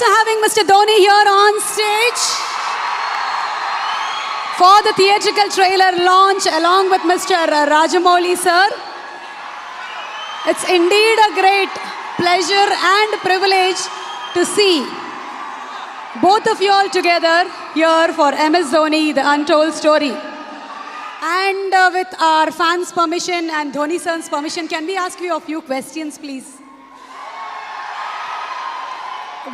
also having Mr. Dhoni here on stage for the theatrical trailer launch along with Mr. Rajamouli sir. It's indeed a great pleasure and privilege to see both of you all together here for MS Dhoni, the untold story. And with our fans' permission and Dhoni sir's permission, can we ask you a few questions, please?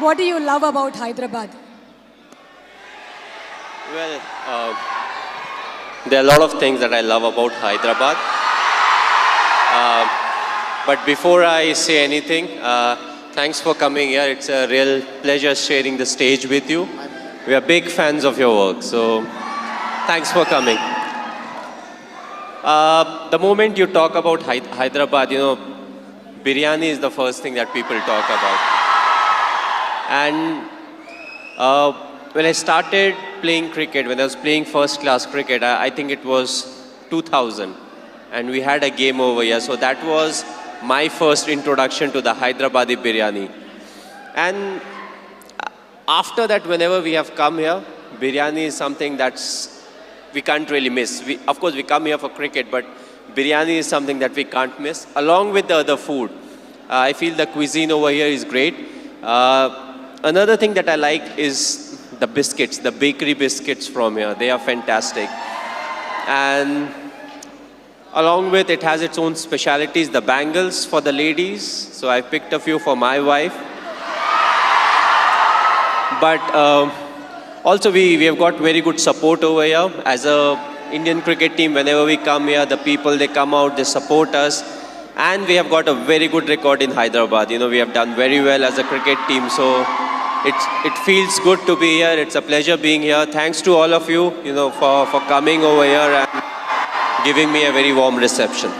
What do you love about Hyderabad? Well, there are a lot of things that I love about Hyderabad. But before I say anything, thanks for coming here. It's a real pleasure sharing the stage with you. We are big fans of your work, so thanks for coming. The moment you talk about Hyderabad, you know, biryani is the first thing that people talk about. And when I started playing cricket, when I was playing first class cricket, I think it was 2000. And we had a game over here. So that was my first introduction to the Hyderabadi biryani. And after that, whenever we have come here, biryani is something we can't really miss. Of course, we come here for cricket, but biryani is something that we can't miss, along with the other food. I feel the cuisine over here is great. Another thing that I like is the biscuits, the bakery biscuits from here. They are fantastic. And along with it has its own specialities, the bangles for the ladies. So I picked a few for my wife. But also we have got very good support over here. As a Indian cricket team, whenever we come here, the people, they come out, they support us. And we have got a very good record in Hyderabad. You know, we have done very well as a cricket team. So it feels good to be here. It's a pleasure being here. Thanks to all of you, you know, for coming over here and giving me a very warm reception.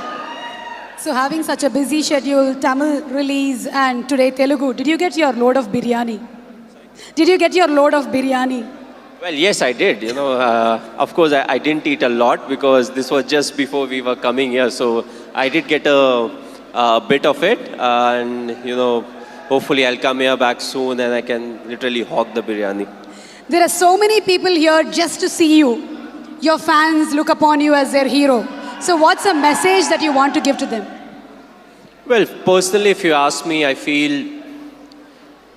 So having such a busy schedule, Tamil release and today Telugu, did you get your load of biryani? Did you get your load of biryani? Well, yes, I did. You know, of course, I didn't eat a lot because this was just before we were coming here. So I did get a bit of it. And, you know, hopefully I'll come here back soon and I can literally hog the biryani. There are so many people here just to see you. Your fans look upon you as their hero. So what's a message that you want to give to them? Well, personally, if you ask me, I feel, you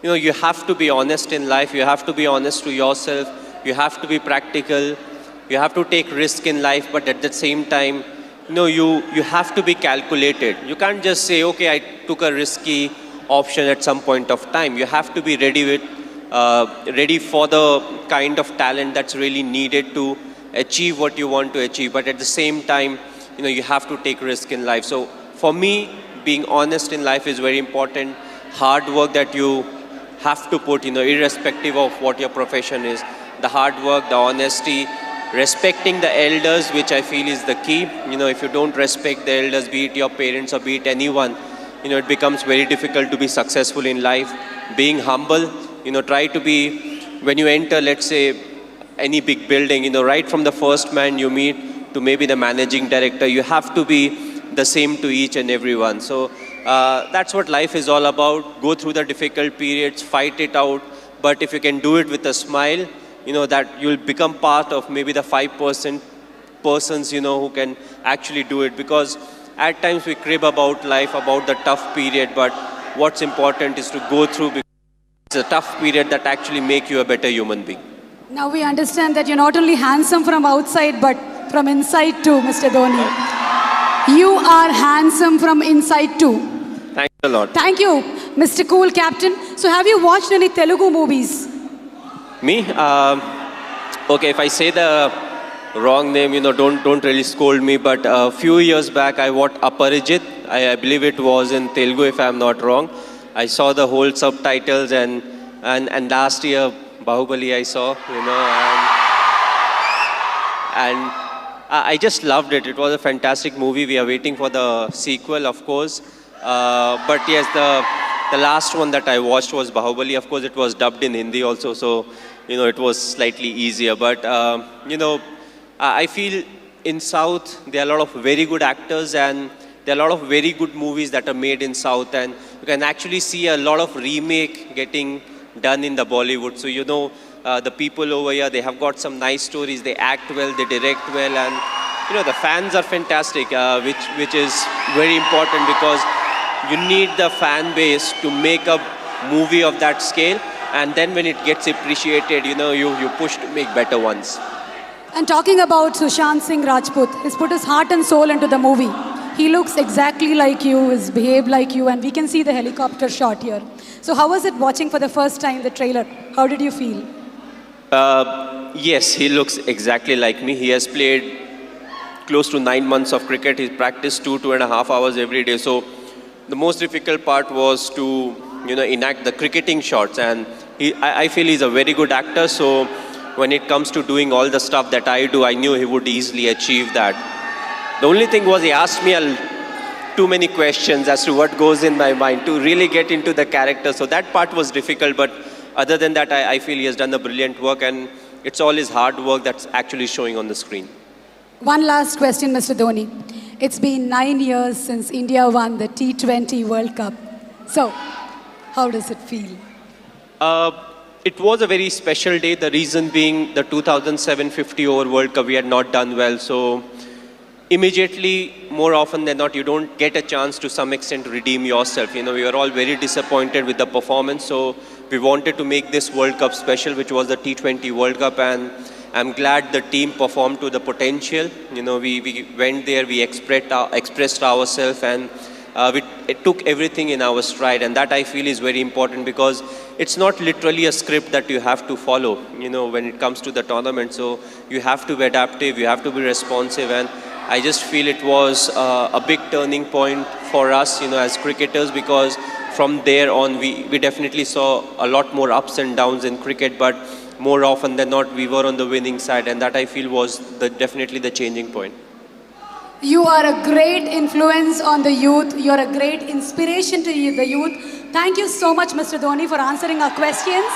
know, you have to be honest in life. You have to be honest to yourself. You have to be practical. You have to take risk in life. But at the same time, you know, you have to be calculated. You can't just say, okay, I took a risky option at some point of time. You have to be ready for the kind of talent that's really needed to achieve what you want to achieve. But at the same time, you know, you have to take risk in life. So for me, being honest in life is very important. Hard work that you have to put, you know, irrespective of what your profession is. The hard work, the honesty, respecting the elders, which I feel is the key. You know, if you don't respect the elders, be it your parents or be it anyone, you know, it becomes very difficult to be successful in life. Being humble, you know, try to be, when you enter, let's say, any big building, you know, right from the first man you meet to maybe the managing director, you have to be the same to each and everyone. So that's what life is all about. Go through the difficult periods, fight it out. But if you can do it with a smile, you know, that you'll become part of maybe the 5% persons, you know, who can actually do it. Because at times we crib about life, about the tough period. But what's important is to go through, because it's a tough period that actually make you a better human being. Now we understand that you're not only handsome from outside, but from inside too, Mr. Dhoni. You are handsome from inside too. Thanks a lot. Thank you, Mr. Cool Captain. So have you watched any Telugu movies? Me? Okay, if I say the wrong name, you know, don't really scold me. But a few years back, I watched Aparijit. I believe it was in Telugu, if I'm not wrong. I saw the whole subtitles, and last year, Bahubali I saw, you know, and I just loved it. It was a fantastic movie. We are waiting for the sequel, of course. But yes, the last one that I watched was Bahubali. Of course, it was dubbed in Hindi also, so, you know, it was slightly easier. But, you know, I feel in South, there are a lot of very good actors, and there are a lot of very good movies that are made in South, and you can actually see a lot of remake getting done in the Bollywood. So, the people over here, they have got some nice stories. They act well, they direct well, and the fans are fantastic, which is very important because you need the fan base to make a movie of that scale, and then when it gets appreciated, you push to make better ones. And talking about Sushant Singh Rajput, he's put his heart and soul into the movie. He looks exactly like you, he's behaved like you, and we can see the helicopter shot here. So how was it watching for the first time the trailer? How did you feel? Yes, he looks exactly like me. He has played close to 9 months of cricket. He's practiced 2.5 hours every day. So the most difficult part was to, enact the cricketing shots. And I feel he's a very good actor. So when it comes to doing all the stuff that I do, I knew he would easily achieve that. The only thing was he asked me too many questions as to what goes in my mind to really get into the character. So that part was difficult. But other than that, I feel he has done a brilliant work. And it's all his hard work that's actually showing on the screen. One last question, Mr. Dhoni. It's been 9 years since India won the T20 World Cup. So, how does it feel? It was a very special day. The reason being the 2007 50 over World Cup, we had not done well. So, immediately, more often than not, you don't get a chance to some extent to redeem yourself. We were all very disappointed with the performance. So, we wanted to make this World Cup special, which was the T20 World Cup. And I'm glad the team performed to the potential. We went there, we expressed ourselves, and it took everything in our stride. And that I feel is very important because it's not literally a script that you have to follow, when it comes to the tournament. So you have to be adaptive, you have to be responsive. And I just feel it was a big turning point for us, as cricketers, because from there on, we definitely saw a lot more ups and downs in cricket, but more often than not, we were on the winning side, and that I feel was definitely the changing point. You are a great influence on the youth. You are a great inspiration to the youth. Thank you so much, Mr. Dhoni, for answering our questions.